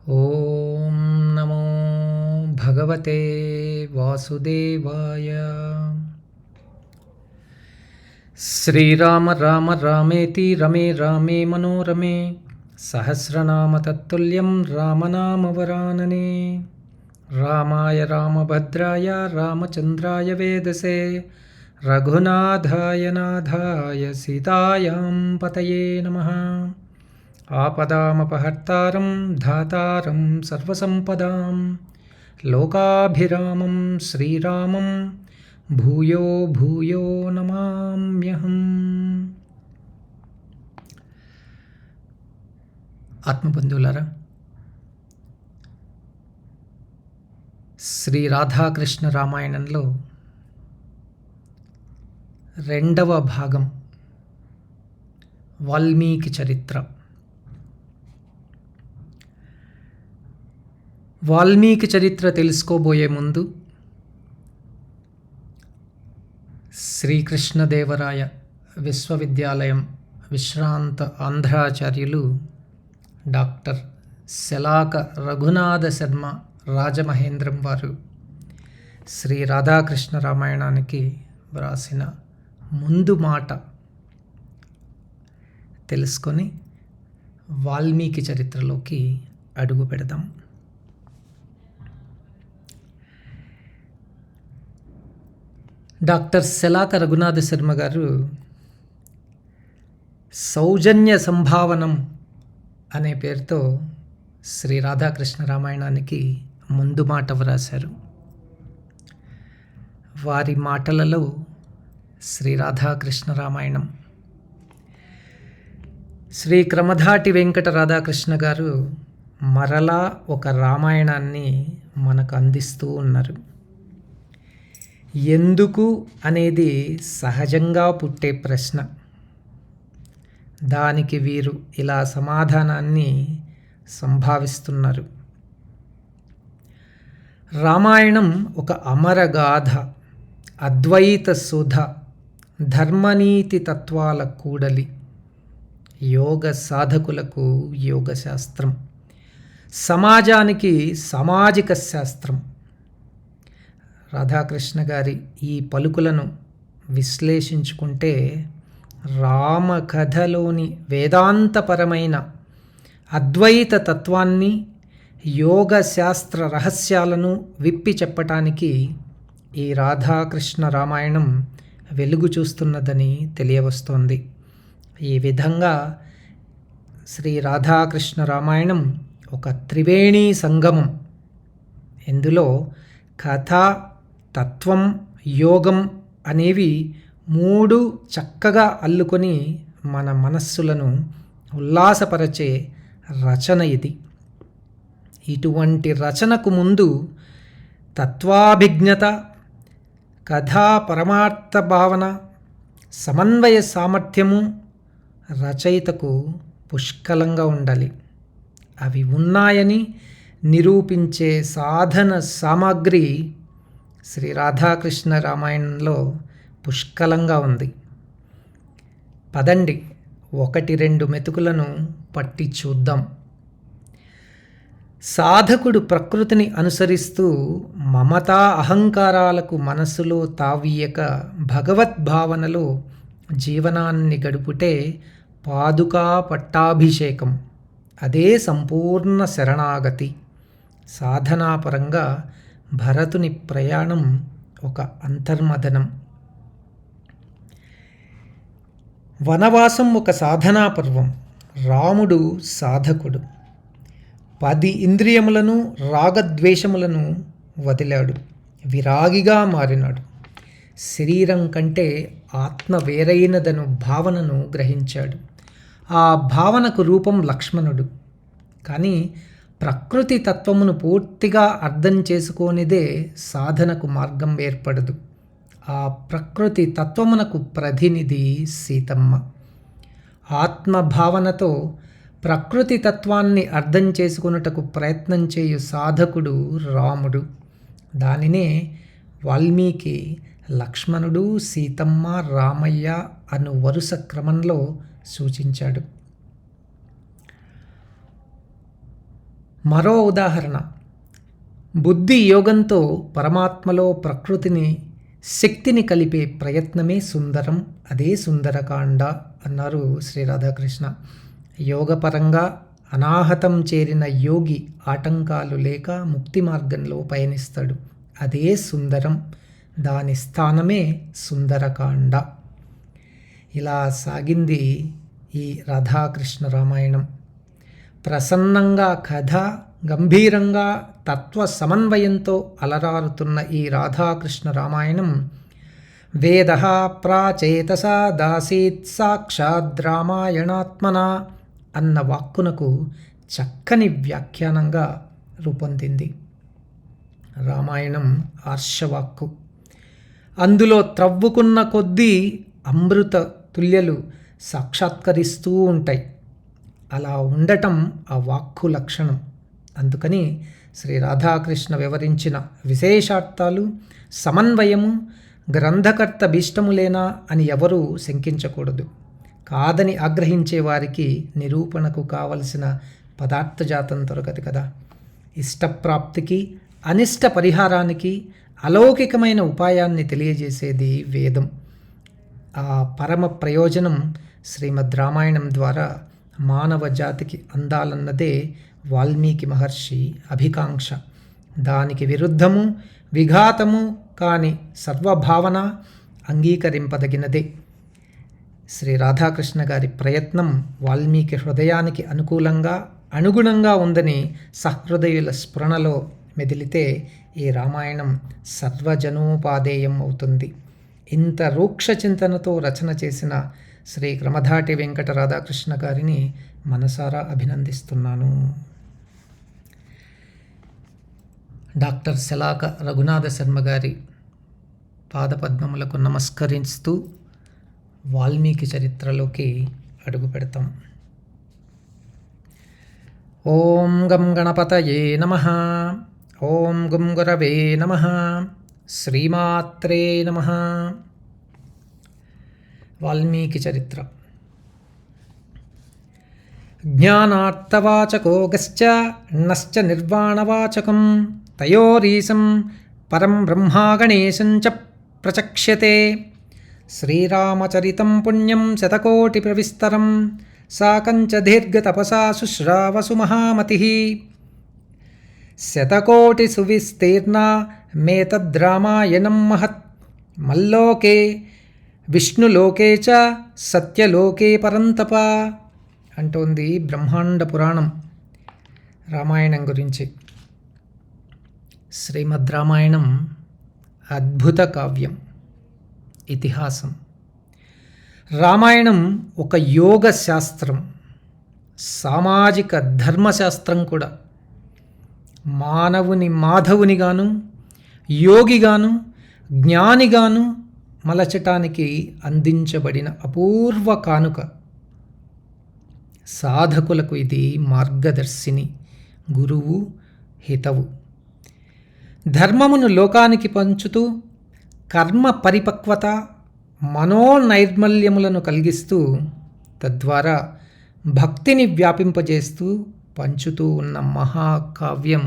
ఓం నమో భగవతే వాసుదేవాయ. శ్రీరామ రామ రామేతి రమే రామే మనోరమే సహస్రనామ తత్తుల్యం రామనామవరాననే. రామాయ రామభద్రాయ రామచంద్రాయ వేదసే రఘునాథాయ నాథాయ సీతాయాం పతయే నమః. ఆపదామపహర్తారం ధాతారం సర్వసంపదాం లోకాభిరామం శ్రీరామం భూయో భూయో నమామ్యహం. ఆత్మబంధువులారా, శ్రీ రాధాకృష్ణ రామాయణంలో రెండవ భాగం వాల్మీకి చరిత్ర. వాల్మీకి చరిత్ర తెలుసుకోబోయే ముందు శ్రీకృష్ణదేవరాయ విశ్వవిద్యాలయం విశ్రాంత ఆంధ్రాచార్యులు డాక్టర్ శలాక రఘునాథ శర్మ రాజమహేంద్రం వారు శ్రీ రాధాకృష్ణ రామాయణానికి వ్రాసిన ముందు మాట తెలుసుకొని వాల్మీకి చరిత్రలోకి అడుగు పెడదాం. డాక్టర్ శలాక రఘునాథ శర్మ గారు సౌజన్య సంభావనం అనే పేరుతో శ్రీ రాధాకృష్ణ రామాయణానికి ముందు మాట వ్రాశారు. వారి మాటలలో శ్రీ రాధాకృష్ణ రామాయణం శ్రీ క్రమధాటి వెంకట రాధాకృష్ణ గారు మరలా ఒక రామాయణాన్ని మనకు అందిస్తూ ఉన్నారు. ఎందుకు అనేది సహజంగా పుట్టే ప్రశ్న. దానికి వీరు ఇలా సమాధానాన్ని సంభావిస్తున్నారు. రామాయణం ఒక అమరగాథ, అద్వైత సుధ, ధర్మనీతి తత్వాల కూడలి, యోగ సాధకులకు యోగశాస్త్రం, సమాజానికి సామాజిక శాస్త్రం. రాధాకృష్ణ గారి ఈ పలుకులను విశ్లేషించుకుంటే రామకథలోని వేదాంతపరమైన అద్వైత తత్వాన్ని, యోగ శాస్త్ర రహస్యాలను విప్పి చెప్పటానికి ఈ రాధాకృష్ణ రామాయణం వెలుగు చూస్తున్నదని తెలియవస్తోంది. ఈ విధంగా శ్రీ రాధాకృష్ణ రామాయణం ఒక త్రివేణీ సంగమం. ఇందులో కథ, తత్వం, యోగం అనేవి మూడు చక్కగా అల్లుకొని మన మనస్సులను ఉల్లాసపరచే రచన ఇది. ఇటువంటి రచనకు ముందు తత్వాభిజ్ఞత, కథా పరమార్థ భావన, సమన్వయ సామర్థ్యము రచయితకు పుష్కలంగా ఉండాలి. అవి ఉన్నాయని నిరూపించే సాధన సామాగ్రి శ్రీ రాధాకృష్ణ రామాయణంలో పుష్కలంగా ఉంది. పదండి, 1-2 మెతుకులను పట్టి చూద్దాం. సాధకుడు ప్రకృతిని అనుసరిస్తూ మమతా అహంకారాలకు మనసులో తావీయక భగవద్భావనలో జీవనాన్ని గడుపుటే పాదుకా పట్టాభిషేకం. అదే సంపూర్ణ శరణాగతి. సాధనాపరంగా భరతుని ప్రయాణం ఒక అంతర్మథనం. వనవాసం ఒక సాధనా పర్వం. రాముడు సాధకుడు. 10 ఇంద్రియములను, రాగద్వేషములను వదిలాడు. విరాగిగా మారినాడు. శరీరం కంటే ఆత్మ వేరైనదను భావనను గ్రహించాడు. ఆ భావనకు రూపం లక్ష్మణుడు. కానీ ప్రకృతి తత్వమును పూర్తిగా అర్థం చేసుకోనిదే సాధనకు మార్గం ఏర్పడదు. ఆ ప్రకృతి తత్వమునకు ప్రతినిధి సీతమ్మ. ఆత్మభావనతో ప్రకృతి తత్వాన్ని అర్థం చేసుకొనుటకు ప్రయత్నం చేయు సాధకుడు రాముడు. దానినే వాల్మీకి లక్ష్మణుడు, సీతమ్మ, రామయ్య అను వరుస క్రమంలో సూచించాడు. మరో ఉదాహరణ, బుద్ధి యోగంతో పరమాత్మలో ప్రకృతిని శక్తిని కలిపే ప్రయత్నమే సుందరం, అదే సుందరకాండ అన్నారు శ్రీ రాధాకృష్ణ. యోగపరంగా అనాహతం చేరిన యోగి ఆటంకాలు లేక ముక్తి మార్గంలో పయనిస్తాడు, అదే సుందరం, దాని స్థానమే సుందరకాండ. ఇలా సాగింది ఈ రాధాకృష్ణ రామాయణం. ప్రసన్నంగా కథ, గంభీరంగా తత్వ సమన్వయంతో అలరారుతున్న ఈ రాధాకృష్ణ రామాయణం వేద ప్రాచేతసా దాసీత్ సాక్షాద్ రామాయణాత్మన అన్న వాక్కునకు చక్కని వ్యాఖ్యానంగా రూపొందింది. రామాయణం ఆర్షవాక్కు. అందులో త్రవ్వుకున్న కొద్దీ అమృత తుల్యలు సాక్షాత్కరిస్తూ ఉంటాయి. అలా ఉండటం ఆ వాక్కు లక్షణం. అందుకని శ్రీ రాధాకృష్ణ వివరించిన విశేషార్థాలు, సమన్వయము గ్రంథకర్త భీష్టములేనా అని ఎవరూ శంకించకూడదు. కాదని ఆగ్రహించే వారికి నిరూపణకు కావలసిన పదార్థజాతం దొరకదు కదా. ఇష్టప్రాప్తికి, అనిష్ట పరిహారానికి అలౌకికమైన ఉపాయాన్ని తెలియజేసేది వేదం. ఆ పరమ ప్రయోజనం శ్రీమద్ రామాయణం ద్వారా మానవ జాతికి అందాలన్నదే వాల్మీకి మహర్షి అభికాంక్ష. దానికి విరుద్ధము, విఘాతము కాని సర్వభావన అంగీకరింపదగినదే. శ్రీ రాధాకృష్ణ గారి ప్రయత్నం వాల్మీకి హృదయానికి అనుకూలంగా, అనుగుణంగా ఉందని సహృదయుల స్ఫురణలో మెదిలితే ఈ రామాయణం సర్వజనోపాదేయం అవుతుంది. ఇంత రూక్ష చింతనతో రచన చేసిన శ్రీ క్రమధాటి వెంకట రాధాకృష్ణ గారిని మనసారా అభినందిస్తున్నాను. డాక్టర్ శలాక రఘునాథ శర్మ గారి పాదపద్మములకు నమస్కరిస్తూ వాల్మీకి చరిత్రలోకి అడుగు పెడతాం. ఓం గం గణపతయే నమః. ఓం గుం గురవే నమః. శ్రీమాత్రే నమః. వాల్మీకి చరిత్ర. జ్ఞానార్థవాచకో గశ్చ నశ్చ నిర్వాణవాచకం తయోరీశం పరం బ్రహ్మా గణేశం చ ప్రచక్ష్యతే. శ్రీరామచరితం పుణ్యం శతకోటి ప్రవిస్తరం సాకంచ దీర్ఘతపసా శుశ్రావసు మహామతిః. శతకోటి సువిస్తీర్ణా మేతద్రామాయణం మహత్ మల్లోకే విష్ణులోకే చ సత్యలోకే పరంతప అంటోంది బ్రహ్మాండ పురాణం రామాయణం గురించి. శ్రీమద్ రామాయణం అద్భుత కావ్యం, ఇతిహాసం. రామాయణం ఒక యోగ శాస్త్రం, సామాజిక ధర్మశాస్త్రం కూడా. మానవుని మాధవునిగాను, యోగిగాను, జ్ఞానిగాను మలచటానికి అందించబడిన అపూర్వ కానుక. సాధకులకు ఇది మార్గదర్శిని, గురువు, హితవు. ధర్మమును లోకానికి పంచుతూ కర్మ పరిపక్వత, మనోనైర్మల్యములను కలిగిస్తూ తద్వారా భక్తిని వ్యాపింపజేస్తూ పంచుతూ ఉన్న మహాకావ్యం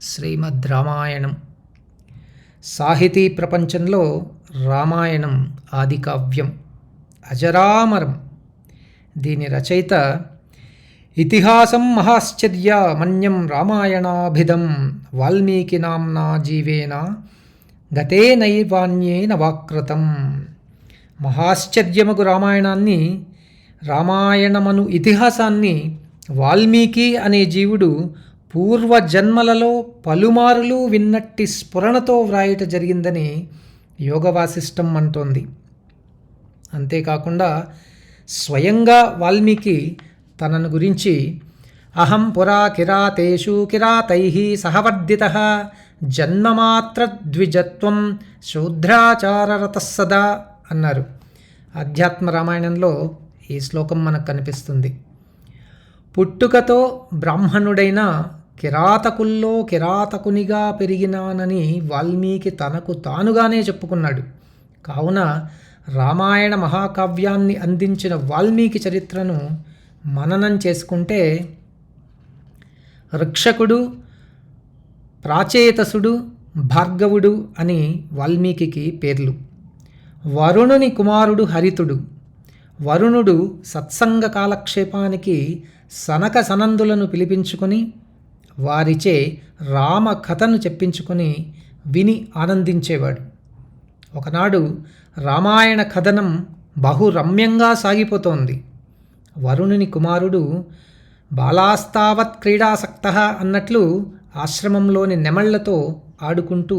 శ్రీమద్ రామాయణం. సాహితీ ప్రపంచంలో రామాయణం ఆదికావ్యం, అజరామరం. దీని రచయిత ఇతిహాసం మహాశ్చర్య మన్యం రామాయణాభిధం వాల్మీకి నామ్నా జీవేన గతే నైర్వాణ్యేన వాక్రతం. మహాశ్చర్యమగు రామాయణాన్ని, రామాయణమను ఇతిహాసాన్ని వాల్మీకి అనే జీవుడు పూర్వజన్మలలో పలుమారులు విన్నట్టి స్ఫురణతో వ్రాయట జరిగిందని యోగవాసిష్టం అంటోంది. అంతేకాకుండా స్వయంగా వాల్మీకి తనను గురించి అహం పురా కిరాతేషు కిరాతైః సహవర్ధితః జన్మమాత్ర ద్విజత్వం శూద్రాచారరతః సదా అన్నారు. ఆధ్యాత్మ రామాయణంలో ఈ శ్లోకం మనకు కనిపిస్తుంది. పుట్టుకతో బ్రాహ్మణుడైన కిరాతకుల్లో కిరాతకునిగా పెరిగినానని వాల్మీకి తనకు తానుగానే చెప్పుకున్నాడు. కావున రామాయణ మహాకావ్యాన్ని అందించిన వాల్మీకి చరిత్రను మననం చేసుకుంటే ఋక్షకుడు, ప్రాచేతసుడు, భార్గవుడు అని వాల్మీకి పేర్లు. వరుణుని కుమారుడు హరితుడు. వరుణుడు సత్సంగ కాలక్షేపానికి సనక సనందులను పిలిపించుకొని వారిచే రామ కథను చెప్పించుకొని విని ఆనందించేవాడు. ఒకనాడు రామాయణ కథనం బహురమ్యంగా సాగిపోతోంది. వరుణుని కుమారుడు బాలాస్తావత్ క్రీడాసక్త అన్నట్లు ఆశ్రమంలోని నెమళ్లతో ఆడుకుంటూ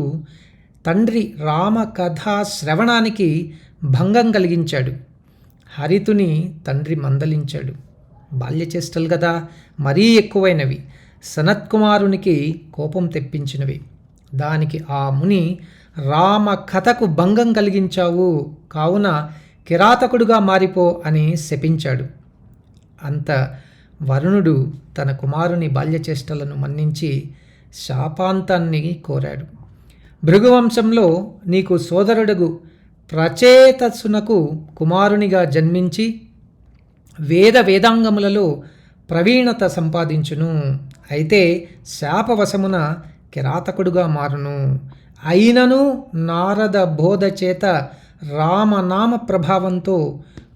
తండ్రి రామ కథా శ్రవణానికి భంగం కలిగించాడు. హరితుని తండ్రి మందలించాడు. బాల్యచేష్టలు కదా, మరీ ఎక్కువైనవి, సనత్కుమారునికి కోపం తెప్పించినవి. దానికి ఆ ముని రామ కథకు భంగం కలిగించావు, కావున కిరాతకుడుగా మారిపో అని శపించాడు. అంత వరుణుడు తన కుమారుని బాల్యచేష్టలను మన్నించి శాపాంతాన్ని కోరాడు. భృగువంశంలో నీకు సోదరుడుగు ప్రచేతసునకు కుమారునిగా జన్మించి వేదాంగములలో ప్రవీణత సంపాదించును. అయితే శాపవశమున కిరాతకుడుగా మారును. అయినను నారద బోధ చేత రామనామ ప్రభావంతో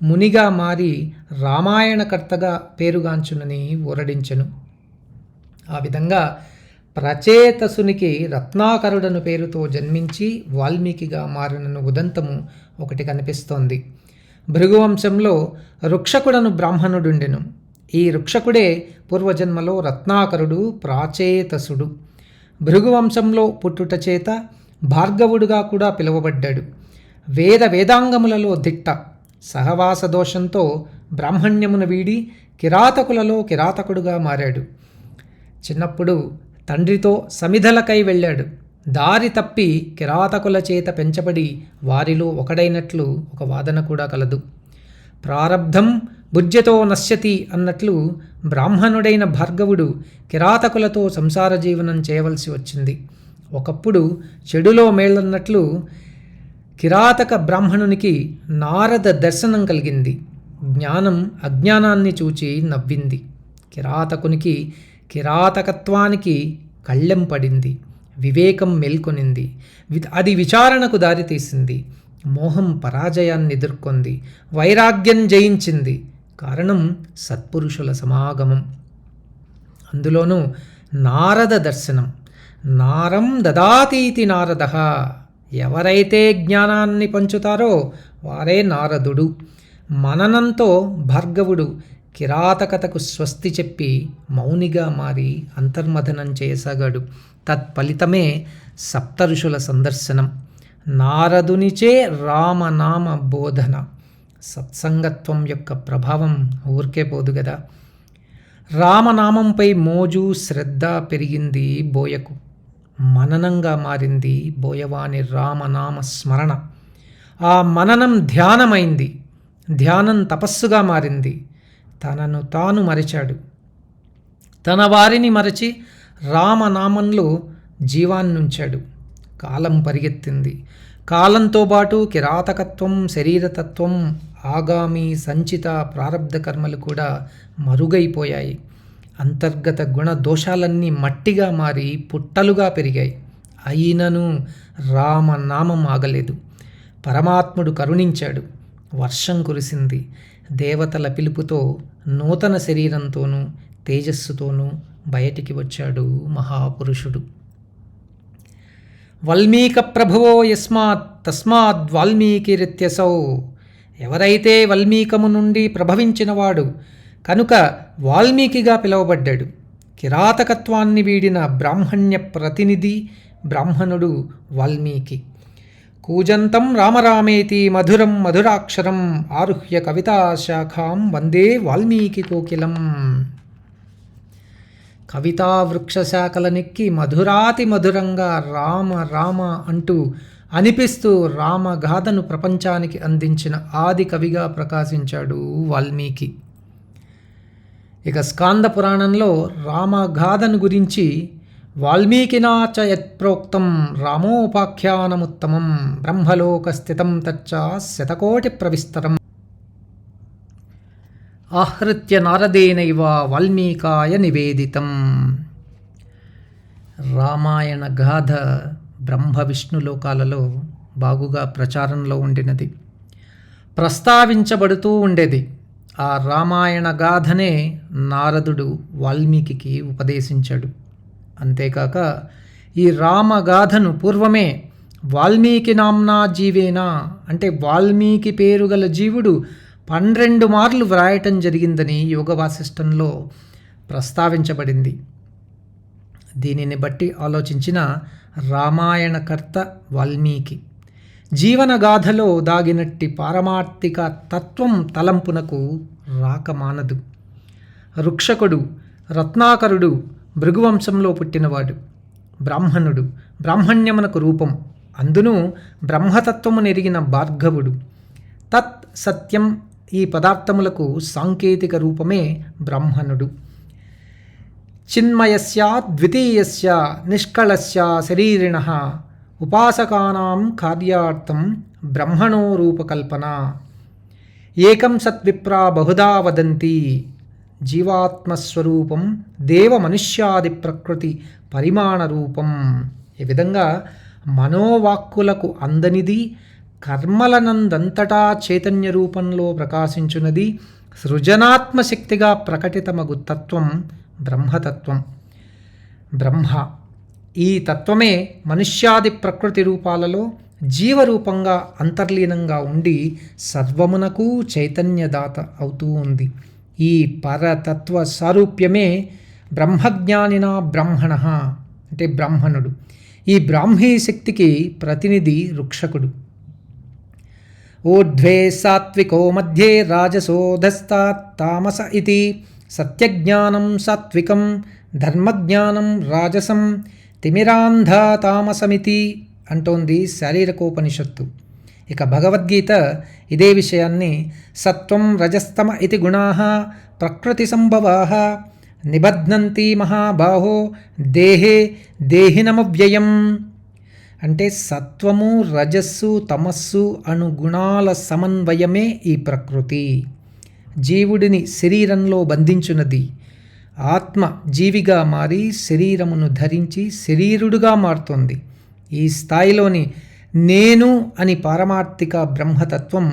మునిగా మారి రామాయణకర్తగా పేరుగాంచునని ఊరడించెను. ఆ విధంగా ప్రచేతసునికి రత్నాకరుడను పేరుతో జన్మించి వాల్మీకిగా మారిన ఉదంతము ఒకటి కనిపిస్తోంది. భృగువంశంలో ఋక్షకుడను బ్రాహ్మణుడుండెను. ఈ ఋక్షకుడే పూర్వజన్మలో రత్నాకరుడు, ప్రాచేతసుడు. భృగువంశంలో పుట్టుట చేత భార్గవుడుగా కూడా పిలువబడ్డాడు. వేదాంగములలో దిట్ట. సహవాస దోషంతో బ్రాహ్మణ్యమును వీడి కిరాతకులలో కిరాతకుడుగా మారాడు. చిన్నప్పుడు తండ్రితో సమిధలకై వెళ్ళాడు. దారి తప్పి కిరాతకుల చేత పెంచబడి వారిలో ఒకడైనట్లు ఒక వాదన కూడా కలదు. ప్రారబ్ధం భుజ్యతో నశ్యతి అన్నట్లు బ్రాహ్మణుడైన భార్గవుడు కిరాతకులతో సంసార జీవనం చేయవలసి వచ్చింది. ఒకప్పుడు చెడులో మేళన్నట్లు కిరాతక బ్రాహ్మణునికి నారద దర్శనం కలిగింది. జ్ఞానం అజ్ఞానాన్ని చూచి నవ్వింది. కిరాతకునికి కిరాతకత్వానికి కళ్ళెం పడింది. వివేకం మేల్కొనింది. అది విచారణకు దారితీసింది. మోహం పరాజయాన్ని ఎదుర్కొంది. వైరాగ్యం జయించింది. కారణం సత్పురుషుల సమాగమం, అందులోనూ నారద దర్శనం. నారం దదాతీతి నారద. ఎవరైతే జ్ఞానాన్ని పంచుతారో వారే నారదుడు. మననంతో భార్గవుడు కిరాతకతకు స్వస్తి చెప్పి మౌనిగా మారి అంతర్మథనం చేయసాగాడు. తత్ఫలితమే సప్తఋషుల సందర్శనం, నారదునిచే రామనామ బోధన. సత్సంగత్వం యొక్క ప్రభావం ఊరికే పోదు కదా. రామనామంపై మోజు శ్రద్ధ పెరిగింది బోయకు. మననంగా మారింది బోయవాని రామనామ స్మరణ. ఆ మననం ధ్యానమైంది. ధ్యానం తపస్సుగా మారింది. తనను తాను మరిచాడు. తన వారిని మరచి రామనామంలో జీవాన్నుంచాడు. కాలం పరిగెత్తింది. కాలంతో పాటు కిరాతకత్వం, శరీరతత్వం, ఆగామి సంచిత ప్రారబ్ధ కర్మలు కూడా మరుగైపోయాయి. అంతర్గత గుణ దోషాలన్నీ మట్టిగా మారి పుట్టలుగా పెరిగాయి. అయినను రామనామం ఆగలేదు. పరమాత్ముడు కరుణించాడు. వర్షం కురిసింది. దేవతల పిలుపుతో నూతన శరీరంతోనూ తేజస్సుతోనూ బయటికి వచ్చాడు మహాపురుషుడు. వల్మీక ప్రభువో యస్మాత్ తస్మాత్ వాల్మీకిరిత్యసౌ. ఎవరైతే వల్మీకము నుండి ప్రభవించినవాడు కనుక వాల్మీకిగా పిలువబడ్డాడు. కిరాతకత్వాన్ని వీడిన బ్రాహ్మణ్య ప్రతినిధి బ్రాహ్మణుడు వాల్మీకి. కూజంతం రామరామేతి మధురం మధురాక్షరం ఆరుహ్య కవితాశాఖాం వందే వాల్మీకి కోకిలం. కవితా వృక్షశాఖలనెక్కి మధురాతి మధురంగా రామ రామ అంటూ అనిపిస్తూ రామగాథను ప్రపంచానికి అందించిన ఆది కవిగా ప్రకాశించాడు వాల్మీకి. ఇక స్కాంద పురాణంలో రామగాథను గురించి వాల్మీకినా చ యత్ప్రోక్తం రామోపాఖ్యానముత్తమం బ్రహ్మలోక స్థితం తచ్చ శతకోటి ప్రవిస్తరం ఆహృత్య నారదేనైవ వాల్మీకాయ నివేదితం. రామాయణ గాథ బ్రహ్మ విష్ణు లోకాలలో బాగుగా ప్రచారంలో ఉండినది, ప్రస్తావించబడుతూ ఉండేది. ఆ రామాయణ గాథనే నారదుడు వాల్మీకి ఉపదేశించాడు. అంతేకాక ఈ రామగాథను పూర్వమే వాల్మీకి నామ్నా జీవేనా అంటే వాల్మీకి పేరు గల జీవుడు 12 మార్లు వ్రాయటం జరిగిందని యోగ వాసిష్టంలో ప్రస్తావించబడింది. దీనిని బట్టి ఆలోచించిన రామాయణకర్త వాల్మీకి జీవనగాథలో దాగినట్టి పారమార్థిక తత్వం తలంపునకు రాకమానదు. రుక్షకుడు రత్నాకరుడు భృగువంశంలో పుట్టినవాడు, బ్రాహ్మణుడు, బ్రాహ్మణ్యమునకు రూపం, అందును బ్రహ్మతత్వము నెరిగిన భార్గవుడు. తత్ సత్యం ఈ పదార్థములకు సాంకేతిక రూపమే బ్రాహ్మణుడు. చిన్మయస్య ద్వితీయస్య నిష్కళస్య శరీరిణః ఉపాసకానాం కార్యార్థం బ్రహ్మణో రూపకల్పన. ఏకం సద్విప్రా బహుదా వదంతి జీవాత్మస్వరూపం దేవ మనుష్యాది ప్రకృతి పరిమాణ రూపం. ఈ విధంగా మనోవాక్కులకు అందనిది, కర్మలనందంతటా చైతన్య రూపంలో ప్రకాశించున్నది, సృజనాత్మశక్తిగా ప్రకటితమగు తత్వం బ్రహ్మతత్వం. బ్రహ్మ ఈ తత్వమే మనుష్యాది ప్రకృతి రూపాలలో జీవరూపంగా అంతర్లీనంగా ఉండి సర్వమునకు చైతన్యదాత అవుతూ ఉంది. ఈ పరతత్వ సారూప్యమే బ్రహ్మజ్ఞానినా బ్రాహ్మణ అంటే బ్రాహ్మణుడు. ఈ బ్రాహ్మీ శక్తికి ప్రతినిధి రుక్షకుడు. ఊర్ధ్వే సాత్వికో మధ్యే రాజసోధస్తాత్ తామస ఇతి సత్యజ్ఞానం సాత్వికం ధర్మజ్ఞానం రాజసం తిమిరాంధ తామసమితి అంటోంది శారీరకోపనిషత్తు. ఇక భగవద్గీత ఇదే విషయాన్ని సత్వం రజస్తమ ఇతి గుణాః ప్రకృతి సంభవాః నిబధ్నంతి మహాబాహో దేహే దేహినమవ్యయం అంటే సత్వము రజస్సు తమస్సు అను గుణాల సమన్వయమే ఈ ప్రకృతి జీవుడిని శరీరంలో బంధించున్నది. ఆత్మ జీవిగా మారి శరీరమును ధరించి శరీరుడుగా మారుతోంది. ఈ స్థాయిలోని నేను అని పారమార్థిక బ్రహ్మతత్వం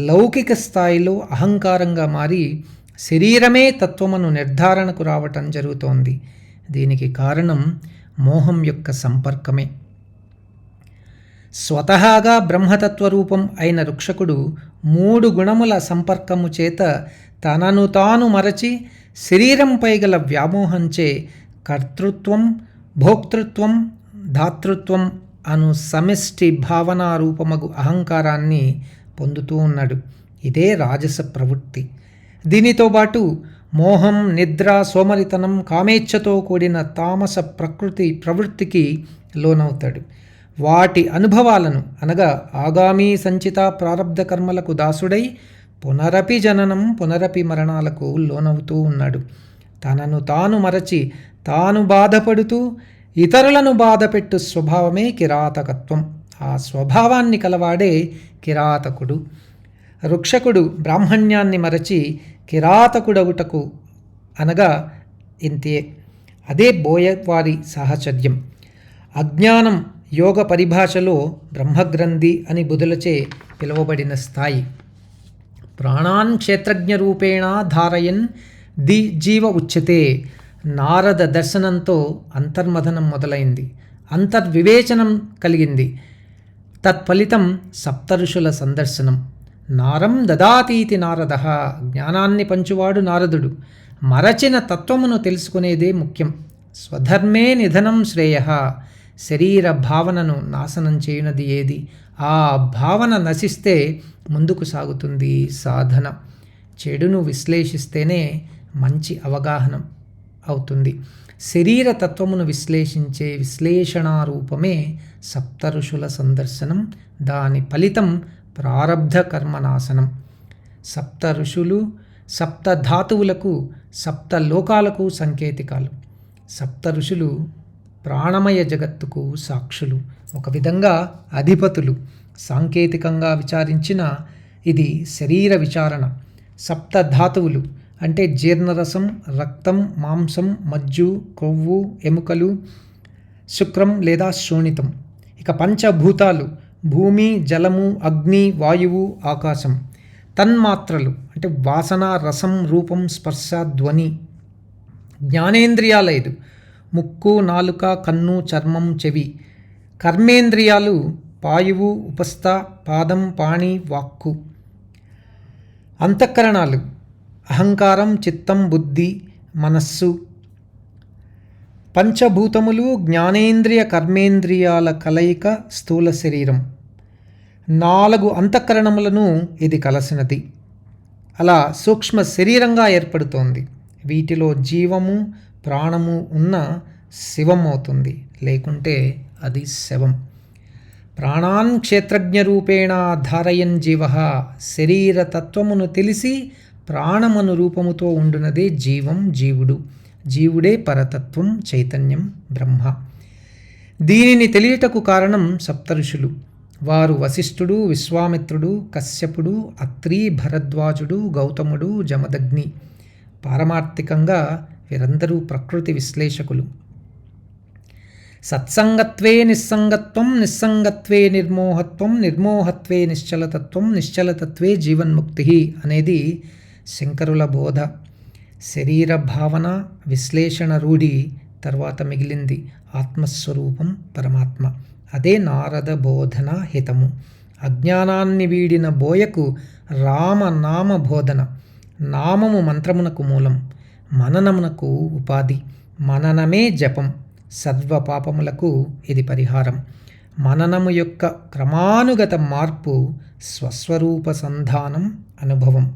లౌకిక స్థాయిలో అహంకారంగా మారి శరీరమే తత్వమును నిర్ధారణకు రావటం జరుగుతోంది. దీనికి కారణం మోహం యొక్క సంపర్కమే. స్వతహాగా బ్రహ్మతత్వ రూపం అయిన రుక్షకుడు 3 గుణముల సంపర్కము చేత తనను తాను మరచి శరీరంపై గల వ్యామోహంచే కర్తృత్వం, భోక్తృత్వం, ధాతృత్వం అను సమిష్టి భావనా రూపమగు అహంకారాన్ని పొందుతూ ఉన్నాడు. ఇదే రాజస ప్రవృత్తి. దీనితో పాటు మోహం, నిద్ర, సోమరితనం, కామేచ్ఛతో కూడిన తామస ప్రవృత్తికి లోనవుతాడు. వాటి అనుభవాలను అనగా ఆగామీ సంచిత ప్రారబ్ధ కర్మలకు దాసుడై పునరపి జననం పునరపి మరణాలకు లోనవుతూ ఉన్నాడు. తనను తాను మరచి తాను బాధపడుతూ ఇతరులను బాధపెట్టు స్వభావమే కిరాతకత్వం. ఆ స్వభావాన్ని కలవాడే కిరాతకుడు. రుక్షకుడు బ్రాహ్మణ్యాన్ని మరచి కిరాతకుడవుటకు అనగా ఇంతే. అదే బోయవారి సాహచర్యం. అజ్ఞానం యోగ పరిభాషలో బ్రహ్మగ్రంథి అని బుధులచే పిలువబడిన స్థాయి. ప్రాణాన్ క్షేత్రజ్ఞ రూపేణ ధారయన్ జీవ ఉచ్యతే. నారద దర్శనంతో అంతర్మథనం మొదలైంది, అంతర్వివేచనం కలిగింది. తత్ఫలితం సప్తఋషుల సందర్శనం. నారం దదాతీతి నారద. జ్ఞానాన్ని పంచువాడు నారదుడు. మరచిన తత్వమును తెలుసుకునేదే ముఖ్యం. స్వధర్మే నిధనం శ్రేయః. శరీర భావనను నాశనం చేయునది ఏది? ఆ భావన నశిస్తే ముందుకు సాగుతుంది సాధన. చెడును విశ్లేషిస్తేనే మంచి అవగాహన అవుతుంది. శరీర తత్వమును విశ్లేషించే విశ్లేషణారూపమే సప్తఋషుల సందర్శనం. దాని ఫలితం ప్రారబ్ధ కర్మనాశనం. సప్త ఋషులు సప్త ధాతువులకు, సప్త లోకాలకు సంకేతికాలు. సప్త ఋషులు ప్రాణమయ జగత్తుకు సాక్షులు, ఒక విధంగా అధిపతులు. సాంకేతికంగా విచారించిన ఇది శరీర విచారణ. సప్త ధాతువులు అంటే జీర్ణరసం, రక్తం, మాంసం, మజ్జు, కొవ్వు, ఎముకలు, శుక్రం లేదా శోణితం. ఇక పంచభూతాలు భూమి, జలము, అగ్ని, వాయువు, ఆకాశం. తన్మాత్రలు అంటే వాసన, రసం, రూపం, స్పర్శ, ధ్వని. జ్ఞానేంద్రియాలు 5: ముక్కు, నాలుక, కన్ను, చర్మం, చెవి. కర్మేంద్రియాలు పాయువు, ఉపస్థ, పాదం, పాణి, వాక్కు. అంతఃకరణాలు అహంకారం, చిత్తం, బుద్ధి, మనస్సు. పంచభూతములు జ్ఞానేంద్రియ కర్మేంద్రియాల కలయిక స్థూల శరీరం. 4 అంతఃకరణములను ఇది కలసినది. అలా సూక్ష్మ శరీరంగా ఏర్పడుతోంది. వీటిలో జీవము, ప్రాణము ఉన్న శివం అవుతుంది, లేకుంటే అది శవం. ప్రాణాన్ క్షేత్రజ్ఞ రూపేణ ధారయన్ జీవ. శరీరతత్వమును తెలిసి ప్రాణమను రూపముతో ఉండునదే జీవం, జీవుడు. జీవుడే పరతత్వం, చైతన్యం, బ్రహ్మ. దీనిని తెలియటకు కారణం సప్తఋషులు. వారు వశిష్ఠుడు, విశ్వామిత్రుడు, కశ్యపుడు, అత్రి, భరద్వాజుడు, గౌతముడు, జమదగ్ని. పారమార్థికంగా వీరందరూ ప్రకృతి విశ్లేషకులు. సత్సంగత్వే నిస్సంగత్వం, నిస్సంగత్వే నిర్మోహత్వం, నిర్మోహత్వే నిశ్చలతత్వం, నిశ్చలతత్వే జీవన్ముక్తి అనేది శంకరుల బోధ. శరీర భావన విశ్లేషణ రూఢి తర్వాత మిగిలింది ఆత్మస్వరూపం పరమాత్మ. అదే నారద బోధన హితము. అజ్ఞానాన్ని వీడిన బోయకు రామనామ బోధన. నామము మంత్రమునకు మూలం, మననమునకు ఉపాధి. మననమే జపం. సర్వ పాపములకు ఇది పరిహారం. మననము యొక్క క్రమానుగత మార్పు స్వస్వరూప సంధానం, అనుభవం.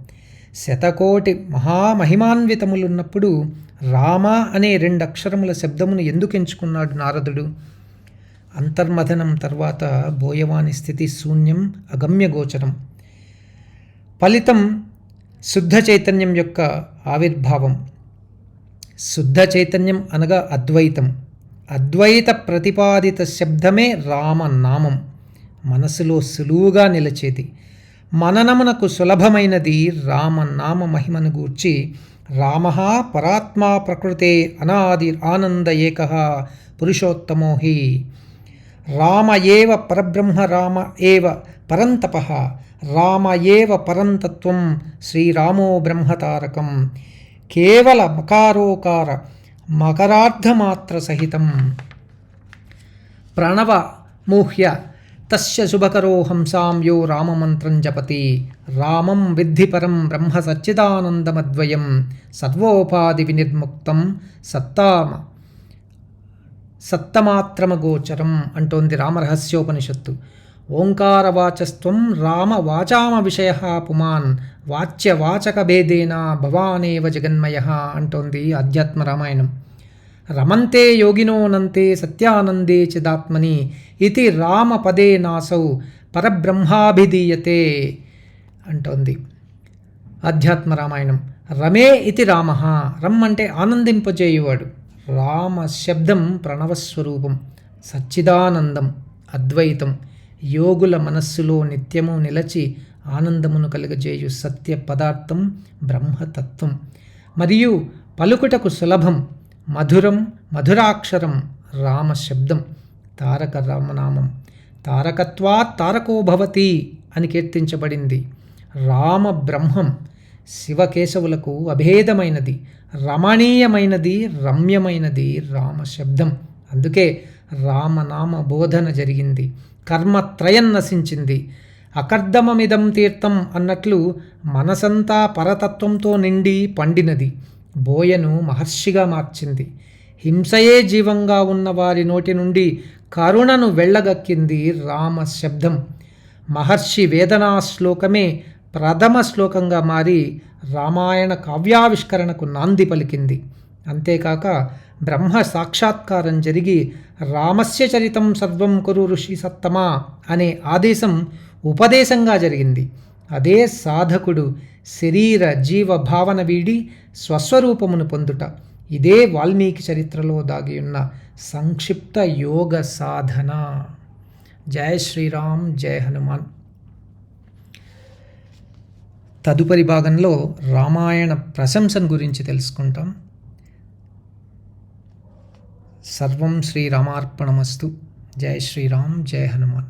శతకోటి మహామహిమాన్వితములున్నప్పుడు రామ అనే 2 అక్షరముల శబ్దమును ఎందుకు ఎంచుకున్నాడు నారదుడు? అంతర్మథనం తర్వాత బోయవాని స్థితి శూన్యం, అగమ్యగోచరం. ఫలితం శుద్ధ చైతన్యం యొక్క ఆవిర్భావం. శుద్ధ చైతన్యం అనగా అద్వైతం. అద్వైత ప్రతిపాదిత శబ్దమే రామనామం. మనసులో సులువుగా నిలిచేది. మననమునకు సులభమైనది రామనామ మహిమను గూర్చి. రామః పరాత్మా ప్రకృతే అనాది ఆనంద ఏకః పురుషోత్తమో హి. రామ ఏవ పరబ్రహ్మ, రామ ఏవ పరంతపః, రామ ఏవ పరంతత్వం, శ్రీరామో బ్రహ్మతారకం. కేవల మకారోకార మకరార్థమాత్ర సహితం. ప్రణవ మూహ్య తస్య శుభకరో హంసాం యో రామమంత్రం జపతి. రామం విద్ధి పరం బ్రహ్మ సచ్చిదానందమద్వయం, సర్వోపాధి వినిర్ముక్తం సత్తమాత్రమగోచరం అంటోంది రామరహస్యోపనిషత్తు. ఓంకారవాచస్త్వం రామ వాచామ విషయ పుమాన్, వాచ్యవాచక భేదేన భవానేవ జగన్మయ అంటోంది ఆధ్యాత్మ రామాయణం. రమంతే యోగినోనంతే సత్యానందే చిదాత్మని ఇతి రామపదే నాసౌ పరబ్రహ్మాభిధీయతే అంటోంది ఆధ్యాత్మ రామాయణం. రమే ఇతి రామ. రమ్ అంటే ఆనందింపజేయువాడు. రామ శబ్దం ప్రణవస్వరూపం, సచ్చిదానందం, అద్వైతం. యోగుల మనస్సులో నిత్యము నిలచి ఆనందమును కలుగజేయు సత్య పదార్థం బ్రహ్మతత్వం. మరియు పలుకుటకు సులభం, మధురం, మధురాక్షరం రామశబ్దం. తారక రామనామం. తారకత్వాత్ తారకో భవతి అని కీర్తించబడింది. రామ బ్రహ్మం శివకేశవులకు అభేదమైనది, రమణీయమైనది, రమ్యమైనది రామశబ్దం. అందుకే రామనామ బోధన జరిగింది. కర్మత్రయం నశించింది. అకర్దమమిదం తీర్థం అన్నట్లు మనసంతా పరతత్వంతో నిండి పండినది. బోయను మహర్షిగా మార్చింది. హింసయే జీవంగా ఉన్న వారి నోటి నుండి కరుణను వెళ్ళగక్కింది రామశబ్దం. మహర్షి వేదనా శ్లోకమే ప్రథమ శ్లోకంగా మారి రామాయణ కావ్యావిష్కరణకు నాంది పలికింది. అంతేకాక బ్రహ్మ సాక్షాత్కారం జరిగి రామస్య చరితం సర్వం కురు ఋషి సత్తమా అనే ఆదేశం ఉపదేశంగా జరిగింది. అదే సాధకుడు శరీర జీవ భావన వీడి స్వస్వరూపమును పొందుట. ఇదే వాల్మీకి చరిత్రలో దాగి ఉన్న సంక్షిప్త యోగ సాధన. జయ శ్రీరామ్, జయ హనుమాన్. తదుపరి భాగంలో రామాయణ ప్రశంసను గురించి తెలుసుకుంటాం. సర్వం శ్రీరామార్పణమస్తు. జై శ్రీరామ్, జై హనుమాన్.